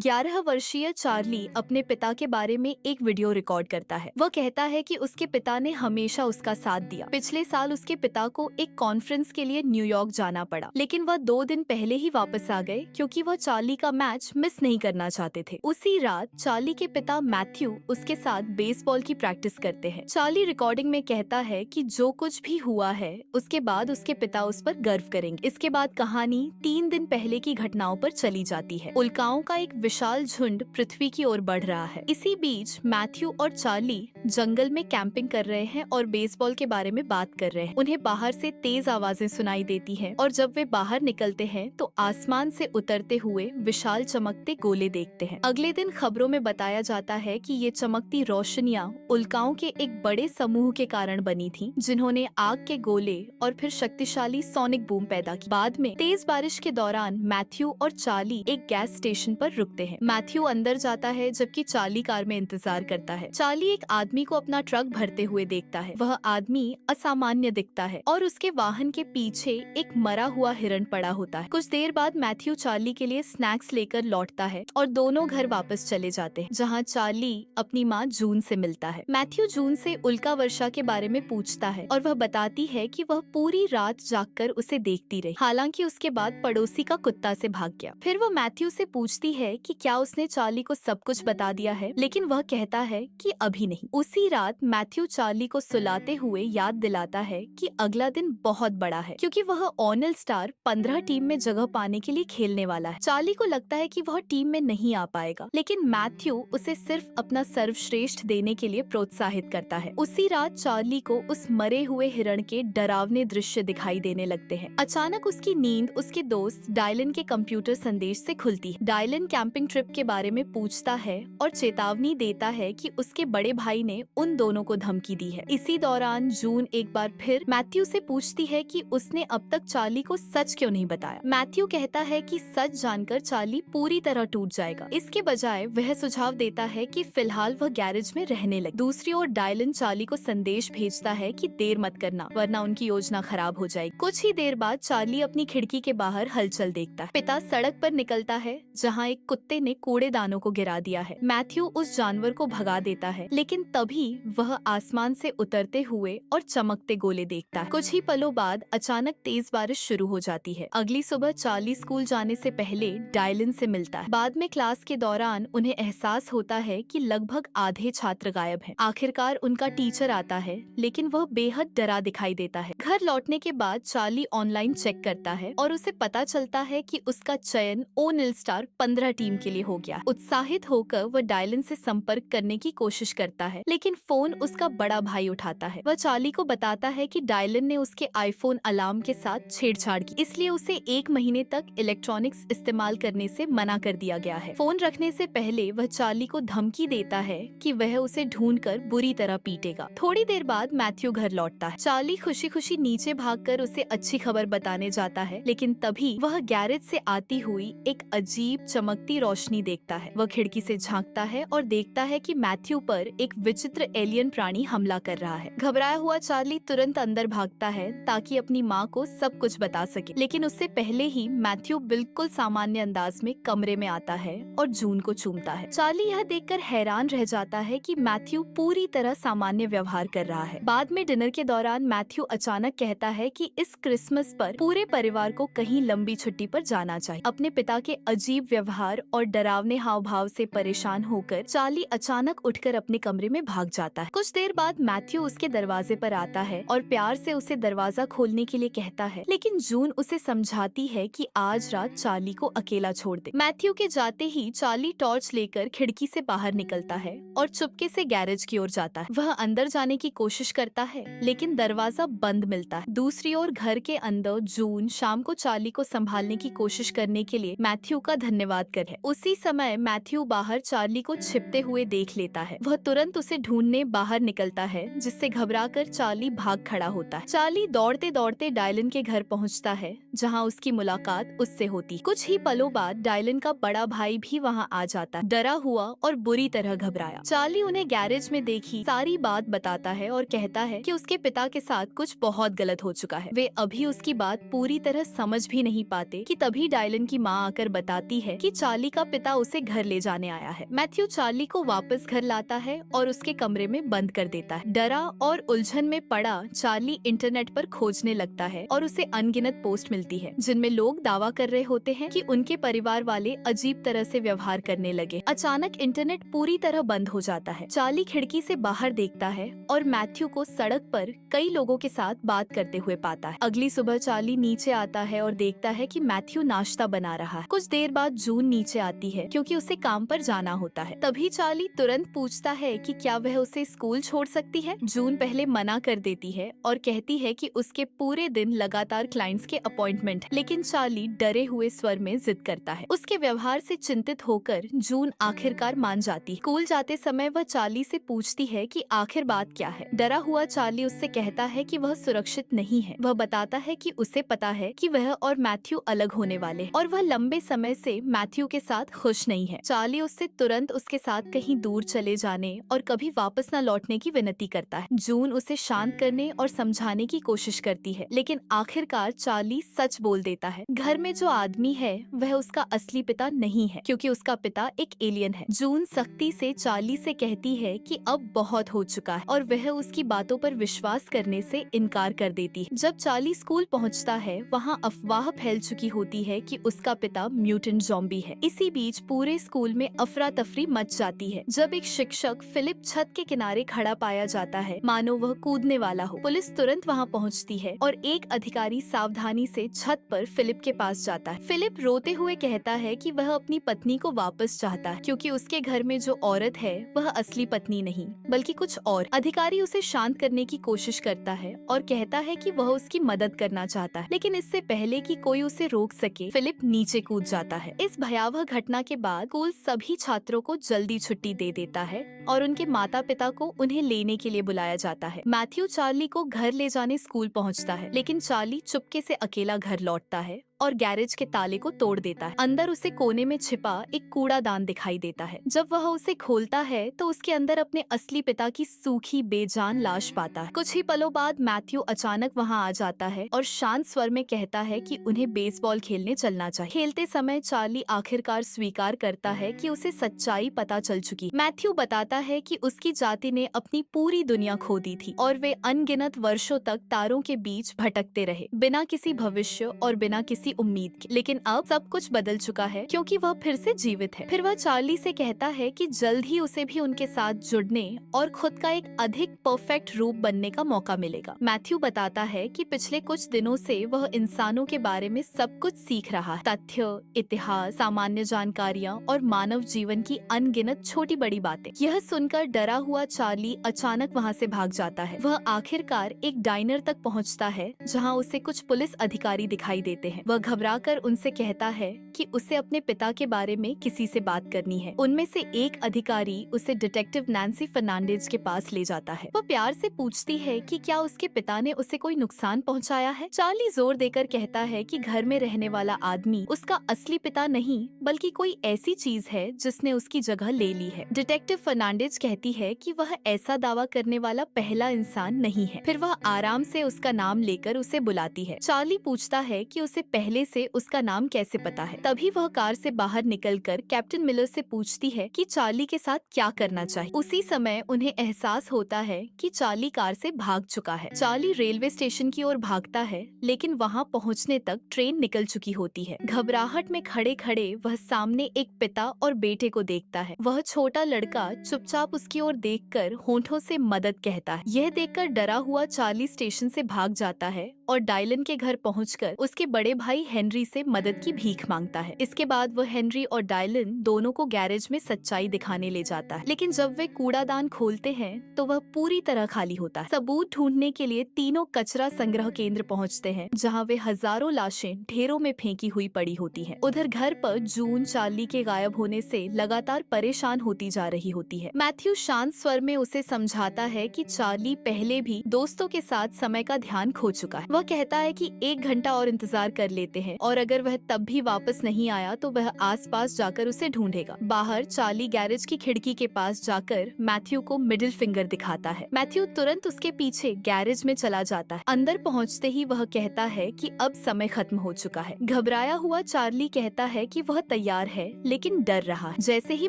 11 वर्षीय चार्ली अपने पिता के बारे में एक वीडियो रिकॉर्ड करता है। वह कहता है कि उसके पिता ने हमेशा उसका साथ दिया। पिछले साल उसके पिता को एक कॉन्फ्रेंस के लिए न्यूयॉर्क जाना पड़ा, लेकिन वह 2 दिन पहले ही वापस आ गए क्योंकि वह चार्ली का मैच मिस नहीं करना चाहते थे। उसी रात चार्ली के पिता मैथ्यू उसके साथ बेसबॉल की प्रैक्टिस करते हैं। चार्ली रिकॉर्डिंग में कहता है कि जो कुछ भी हुआ है उसके बाद उसके पिता उस पर गर्व करेंगे। इसके बाद कहानी 3 दिन पहले की घटनाओं पर चली जाती है। उल्काओं का एक विशाल झुंड पृथ्वी की ओर बढ़ रहा है। इसी बीच मैथ्यू और चार्ली जंगल में कैंपिंग कर रहे हैं और बेसबॉल के बारे में बात कर रहे हैं। उन्हें बाहर से तेज आवाजें सुनाई देती हैं और जब वे बाहर निकलते हैं तो आसमान से उतरते हुए विशाल चमकते गोले देखते हैं। अगले दिन खबरों में बताया जाता है कि ये चमकती रोशनियां उल्काओं के एक बड़े समूह के कारण बनी थी, जिन्होंने आग के गोले और फिर शक्तिशाली सोनिक बूम पैदा की। बाद में तेज बारिश के दौरान मैथ्यू और चार्ली एक गैस स्टेशन पर रुकते हैं। मैथ्यू अंदर जाता है जबकि चार्ली कार में इंतजार करता है। चार्ली एक आदमी को अपना ट्रक भरते हुए देखता है। वह आदमी असामान्य दिखता है और उसके वाहन के पीछे एक मरा हुआ हिरण पड़ा होता है। कुछ देर बाद मैथ्यू चार्ली के लिए स्नैक्स लेकर लौटता है और दोनों घर वापस चले जाते हैं, जहाँ चार्ली अपनी माँ जून से मिलता है। मैथ्यू जून से उल्का वर्षा के बारे में पूछता है और वह बताती है कि वह पूरी रात जागकर उसे देखती रही, हालांकि उसके बाद पड़ोसी का कुत्ता से भाग गया। फिर वो मैथ्यू से पूछती है कि क्या उसने चार्ली को सब कुछ बता दिया है, लेकिन वह कहता है कि अभी नहीं। उसी रात मैथ्यू चार्ली को सुलाते हुए याद दिलाता है कि अगला दिन बहुत बड़ा है, क्योंकि वह ऑल स्टार 15 टीम में जगह पाने के लिए खेलने वाला है। चार्ली को लगता है कि वह टीम में नहीं आ पाएगा, लेकिन मैथ्यू उसे सिर्फ अपना सर्वश्रेष्ठ देने के लिए प्रोत्साहित करता है। उसी रात चार्ली को उस मरे हुए हिरण के डरावने दृश्य दिखाई देने लगते हैं। अचानक उसकी नींद उसके दोस्त डायलन के कंप्यूटर संदेश से खुलती है। डायलन कैंपिंग ट्रिप के बारे में पूछता है और चेतावनी देता है कि उसके बड़े भाई ने उन दोनों को धमकी दी है। इसी दौरान जून एक बार फिर मैथ्यू से पूछती है कि उसने अब तक चार्ली को सच क्यों नहीं बताया। मैथ्यू कहता है कि सच जानकर चार्ली पूरी तरह टूट जाएगा। इसके बजाय वह सुझाव देता है कि फिलहाल वह गैरेज में रहने लगे। दूसरी ओर डायलन चार्ली को संदेश भेजता है कि देर मत करना, वरना उनकी योजना खराब हो जाएगी। कुछ ही देर बाद चार्ली अपनी खिड़की के बाहर हलचल देखता है। पिता सड़क पर निकलता है जहाँ एक कुत्ते ने कूड़ेदानों को गिरा दिया है। मैथ्यू उस जानवर को भगा देता है, लेकिन तभी वह आसमान से उतरते हुए और चमकते गोले देखता है। कुछ ही पलों बाद अचानक तेज बारिश शुरू हो जाती है। अगली सुबह चार्ली स्कूल जाने से पहले डायलन से मिलता है। बाद में क्लास के दौरान उन्हें एहसास होता है कि लगभग आधे छात्र गायब हैं। आखिरकार उनका टीचर आता है, लेकिन वह बेहद डरा दिखाई देता है। घर लौटने के बाद चार्ली ऑनलाइन चेक करता है और उसे पता चलता है कि उसका चयन ऑल स्टार 15 टीम के लिए हो गया। उत्साहित होकर वह डायलन से संपर्क करने की कोशिश करता है, लेकिन फोन उसका बड़ा भाई उठाता है। वह चार्ली को बताता है कि डायलन ने उसके आईफोन अलार्म के साथ छेड़छाड़ की, इसलिए उसे 1 महीने तक इलेक्ट्रॉनिक्स इस्तेमाल करने से मना कर दिया गया है। फोन रखने से पहले वह चार्ली को धमकी देता है कि वह उसे ढूंढकर बुरी तरह पीटेगा। थोड़ी देर बाद मैथ्यू घर लौटता है। चार्ली खुशी खुशी नीचे भागकर उसे अच्छी खबर बताने जाता है, लेकिन तभी वह गैरेज से आती हुई एक अजीब चमकती रोशनी देखता है। वह खिड़की से झांकता है और देखता है कि मैथ्यू पर एक विचित्र एलियन प्राणी हमला कर रहा है। घबराया हुआ चार्ली तुरंत अंदर भागता है ताकि अपनी माँ को सब कुछ बता सके, लेकिन उससे पहले ही मैथ्यू बिल्कुल सामान्य अंदाज में कमरे में आता है और जून को चूमता है। चार्ली यह देखकर हैरान रह जाता है कि मैथ्यू पूरी तरह सामान्य व्यवहार कर रहा है। बाद में डिनर के दौरान मैथ्यू अचानक कहता है कि इस क्रिसमस पर पूरे परिवार को कहीं लंबी छुट्टी पर जाना चाहिए। अपने पिता के अजीब व्यवहार और डरावने हाव भाव से परेशान होकर चार्ली अचानक उठकर अपने कमरे में भाग जाता है। कुछ देर बाद मैथ्यू उसके दरवाजे पर आता है और प्यार से उसे दरवाजा खोलने के लिए कहता है, लेकिन जून उसे समझाती है कि आज रात चार्ली को अकेला छोड़ दे। मैथ्यू के जाते ही चार्ली टॉर्च लेकर खिड़की से बाहर निकलता है और चुपके से गैरेज की ओर जाता है। वह अंदर जाने की कोशिश करता है, लेकिन दरवाजा बंद मिलता है। दूसरी ओर घर के अंदर जून शाम को चार्ली को संभालने की कोशिश करने के लिए मैथ्यू का धन्यवाद करे। उसी समय मैथ्यू बाहर चार्ली को छिपते हुए देख लेता है। वह तुरंत उसे ढूंढने बाहर निकलता है, जिससे घबराकर चार्ली भाग खड़ा होता है। चार्ली दौड़ते दौड़ते डायलन के घर पहुंचता है, जहां उसकी मुलाकात उससे होती। कुछ ही पलों बाद डायलन का बड़ा भाई भी वहां आ जाता है, डरा हुआ और बुरी तरह घबराया। चार्ली उन्हें गैरेज में देखी सारी बात बताता है और कहता है कि उसके पिता के साथ कुछ बहुत गलत हो चुका है। वे अभी उसकी बात पूरी तरह समझ भी नहीं पाते कि तभी डायलन की माँ आकर बताती है कि चार्ली का पिता उसे घर ले जाने आया है। मैथ्यू चार्ली को वापस घर लाता है और उसके कमरे में बंद कर देता है। डरा और उलझन में पड़ा चार्ली इंटरनेट पर खोजने लगता है और उसे अनगिनत पोस्ट मिलती है जिनमें लोग दावा कर रहे होते हैं कि उनके परिवार वाले अजीब तरह से व्यवहार करने लगे। अचानक इंटरनेट पूरी तरह बंद हो जाता है। चार्ली खिड़की से बाहर देखता है और मैथ्यू को सड़क पर कई लोगों के साथ बात करते हुए पाता है। अगली सुबह चार्ली नीचे आता है और देखता है कि मैथ्यू नाश्ता बना रहा है। कुछ देर बाद जून नीचे आती है क्योंकि उसे काम पर जाना होता है। तभी चार्ली तुरंत पूछता है कि क्या वह उसे स्कूल छोड़ सकती है। जून पहले मना कर देती है और कहती है कि उसके पूरे दिन लगातार क्लाइंट्स के अपॉइंटमेंट है, लेकिन चार्ली डरे हुए स्वर में जिद करता है। उसके व्यवहार से चिंतित होकर जून आखिरकार मान जाती है। स्कूल जाते समय वह चार्ली से पूछती है कि आखिर बात क्या है। डरा हुआ चार्ली उससे कहता है कि वह सुरक्षित नहीं है। वह बताता है कि उसे पता है कि वह और मैथ्यू अलग होने वाले हैं और वह लंबे समय से मैथ्यू के साथ खुश नहीं है। चार्ली उससे तुरंत उसके साथ कहीं दूर चले जाने और कभी वापस न लौटने की विनती करता है। जून उसे शांत करने और समझाने की कोशिश करती है, लेकिन आखिरकार चार्ली सच बोल देता है। घर में जो आदमी है वह उसका असली पिता नहीं है, क्योंकि उसका पिता एक एलियन है। जून सख्ती से चार्ली से कहती है कि अब बहुत हो चुका है और वह उसकी बातों पर विश्वास करने से इनकार कर देती है। जब चार्ली स्कूल पहुंचता है, वहां अफवाह फैल चुकी होती है कि उसका पिता म्यूटेंट ज़ॉम्बी है। इसी बीच पूरे स्कूल में अफरा तफरी मच जाती है जब एक शिक्षक फिलिप छत के किनारे खड़ा पाया जाता है, मानो वह कूदने वाला हो। पुलिस तुरंत वहां पहुंचती है और एक अधिकारी सावधानी से छत पर फिलिप के पास जाता है। फिलिप रोते हुए कहता है कि वह अपनी पत्नी को वापस चाहता है, क्योंकि उसके घर में जो औरत है वह असली पत्नी नहीं बल्कि कुछ और। अधिकारी उसे शांत करने की कोशिश करता है और कहता है कि वह उसकी मदद करना चाहता है, लेकिन इससे पहले कि कोई उसे रोक सके, फिलिप नीचे कूद जाता है। इस भयावह घटना के बाद स्कूल सभी छात्रों को जल्दी छुट्टी दे देता है और उनके माता पिता को उन्हें लेने के लिए बुलाया जाता है। मैथ्यू चार्ली को घर ले जाने स्कूल पहुंचता है, लेकिन चार्ली चुपके से अकेला घर लौटता है और गैरेज के ताले को तोड़ देता है। अंदर उसे कोने में छिपा एक कूड़ादान दिखाई देता है। जब वह उसे खोलता है तो उसके अंदर अपने असली पिता की सूखी बेजान लाश पाता है। कुछ ही पलों बाद मैथ्यू अचानक वहां आ जाता है और शांत स्वर में कहता है कि उन्हें बेसबॉल खेलने चलना चाहिए। खेलते समय चार्ली आखिरकार स्वीकार करता है कि उसे सच्चाई पता चल चुकी। मैथ्यू बताता है कि उसकी जाति ने अपनी पूरी दुनिया खो दी थी और वे अनगिनत वर्षों तक तारों के बीच भटकते रहे, बिना किसी भविष्य और बिना किसी उम्मीद की। लेकिन अब सब कुछ बदल चुका है, क्योंकि वह फिर से जीवित है। फिर वह चार्ली से कहता है कि जल्द ही उसे भी उनके साथ जुड़ने और खुद का एक अधिक परफेक्ट रूप बनने का मौका मिलेगा। मैथ्यू बताता है कि पिछले कुछ दिनों से वह इंसानों के बारे में सब कुछ सीख रहा है। तथ्य, इतिहास, सामान्य जानकारियाँ और मानव जीवन की अनगिनत छोटी बड़ी बातें। यह सुनकर डरा हुआ चार्ली अचानक वहाँ से भाग जाता है। वह आखिरकार एक डाइनर तक पहुँचता है जहाँ उसे कुछ पुलिस अधिकारी दिखाई देते हैं। वह घबराकर उनसे कहता है कि उसे अपने पिता के बारे में किसी से बात करनी है। उनमें से एक अधिकारी उसे डिटेक्टिव नैन्सी फर्नांडिस के पास ले जाता है। वह प्यार से पूछती है कि क्या उसके पिता ने उसे कोई नुकसान पहुंचाया है। चार्ली जोर देकर कहता है कि घर में रहने वाला आदमी उसका असली पिता नहीं बल्कि कोई ऐसी चीज है जिसने उसकी जगह ले ली है। डिटेक्टिव फर्नांडिस कहती है कि वह ऐसा दावा करने वाला पहला इंसान नहीं है। फिर वह आराम से उसका नाम लेकर उसे बुलाती है। चार्ली पूछता है कि उसे पहले से उसका नाम कैसे पता है। तभी वह कार से बाहर निकलकर कैप्टन मिलर से पूछती है कि चार्ली के साथ क्या करना चाहिए। उसी समय उन्हें एहसास होता है कि चार्ली कार से भाग चुका है। चार्ली रेलवे स्टेशन की ओर भागता है, लेकिन वहां पहुंचने तक ट्रेन निकल चुकी होती है। घबराहट में खड़े खड़े वह सामने एक पिता और बेटे को देखता है। वह छोटा लड़का चुपचाप उसकी ओर देखकर होंठों से मदद कहता है। यह देखकर डरा हुआ चार्ली स्टेशन से भाग जाता है और डायलन के घर पहुंचकर उसके बड़े भाई हेनरी से मदद की भीख मांगता है। इसके बाद वह हेनरी और डायलन दोनों को गैरेज में सच्चाई दिखाने ले जाता है, लेकिन जब वे कूड़ादान खोलते हैं तो वह पूरी तरह खाली होता है। सबूत ढूंढने के लिए तीनों कचरा संग्रह केंद्र पहुंचते हैं, जहां वे हजारों लाशें ढेरों में फेंकी हुई पड़ी होती हैं। उधर घर पर जून चार्ली के गायब होने से लगातार परेशान होती जा रही होती है। मैथ्यू शांत स्वर में उसे समझाता है कि चार्ली पहले भी दोस्तों के साथ समय का ध्यान खो चुका है। वह कहता है कि 1 घंटा और इंतजार कर लेते हैं और अगर वह तब भी वापस नहीं आया तो वह आसपास जाकर उसे ढूंढेगा। बाहर चार्ली गैरेज की खिड़की के पास जाकर मैथ्यू को मिडिल फिंगर दिखाता है। मैथ्यू तुरंत उसके पीछे गैरेज में चला जाता है। अंदर पहुंचते ही वह कहता है कि अब समय खत्म हो चुका है। घबराया हुआ चार्ली कहता है कि वह तैयार है लेकिन डर रहा है। जैसे ही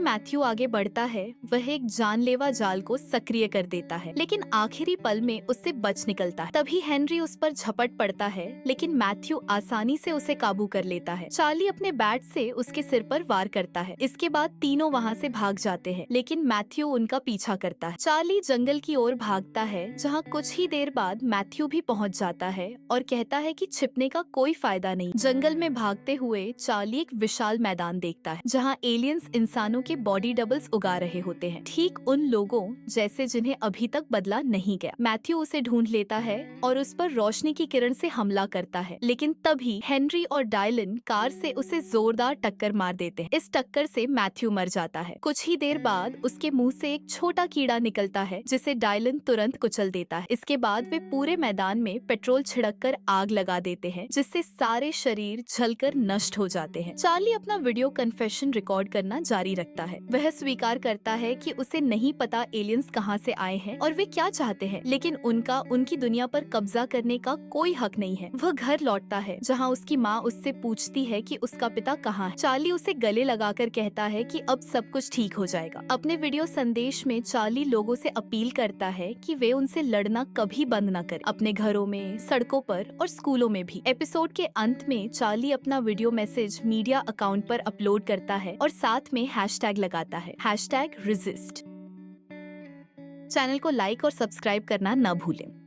मैथ्यू आगे बढ़ता है वह एक जानलेवा जाल को सक्रिय कर देता है, लेकिन आखिरी पल में उससे बच निकलता है। तभी हेनरी उस पर झपट पड़ता है लेकिन मैथ्यू आसानी से उसे काबू कर लेता है। चार्ली अपने बैट से उसके सिर पर वार करता है। इसके बाद तीनों वहाँ से भाग जाते हैं, लेकिन मैथ्यू उनका पीछा करता है। चार्ली जंगल की ओर भागता है, जहाँ कुछ ही देर बाद मैथ्यू भी पहुँच जाता है और कहता है कि छिपने का कोई फायदा नहीं। जंगल में भागते हुए चार्ली एक विशाल मैदान देखता है जहाँ एलियंस इंसानों के बॉडी डबल्स उगा रहे होते हैं, ठीक उन लोगों जैसे जिन्हें अभी तक बदला नहीं गया। मैथ्यू उसे ढूंढ लेता है और उस पर रोशनी की किरण से हमला करता है, लेकिन तभी हेनरी और डायलन कार से उसे जोरदार टक्कर मार देते हैं। इस टक्कर से मैथ्यू मर जाता है। कुछ ही देर बाद उसके मुंह से एक छोटा कीड़ा निकलता है जिसे डायलन तुरंत कुचल देता है। इसके बाद वे पूरे मैदान में पेट्रोल छिड़ककर आग लगा देते हैं, जिससे सारे शरीर जलकर नष्ट हो जाते हैं। चार्ली अपना वीडियो कन्फेशन रिकॉर्ड करना जारी रखता है। वह स्वीकार करता है कि उसे नहीं पता एलियंस कहां से आए हैं और वे क्या चाहते हैं, लेकिन उनका उनकी दुनिया पर कब्जा करने का कोई हक नहीं है। वह घर लौटता है जहां उसकी माँ उससे पूछती है कि उसका पिता कहाँ है। चार्ली उसे गले लगाकर कहता है कि अब सब कुछ ठीक हो जाएगा। अपने वीडियो संदेश में चार्ली लोगों से अपील करता है कि वे उनसे लड़ना कभी बंद न करें, अपने घरों में, सड़कों पर और स्कूलों में भी। एपिसोड के अंत में चार्ली अपना वीडियो मैसेज मीडिया अकाउंट पर अपलोड करता है और साथ में हैशटैग लगाता है, #resist। चैनल को लाइक और सब्सक्राइब करना न भूलें।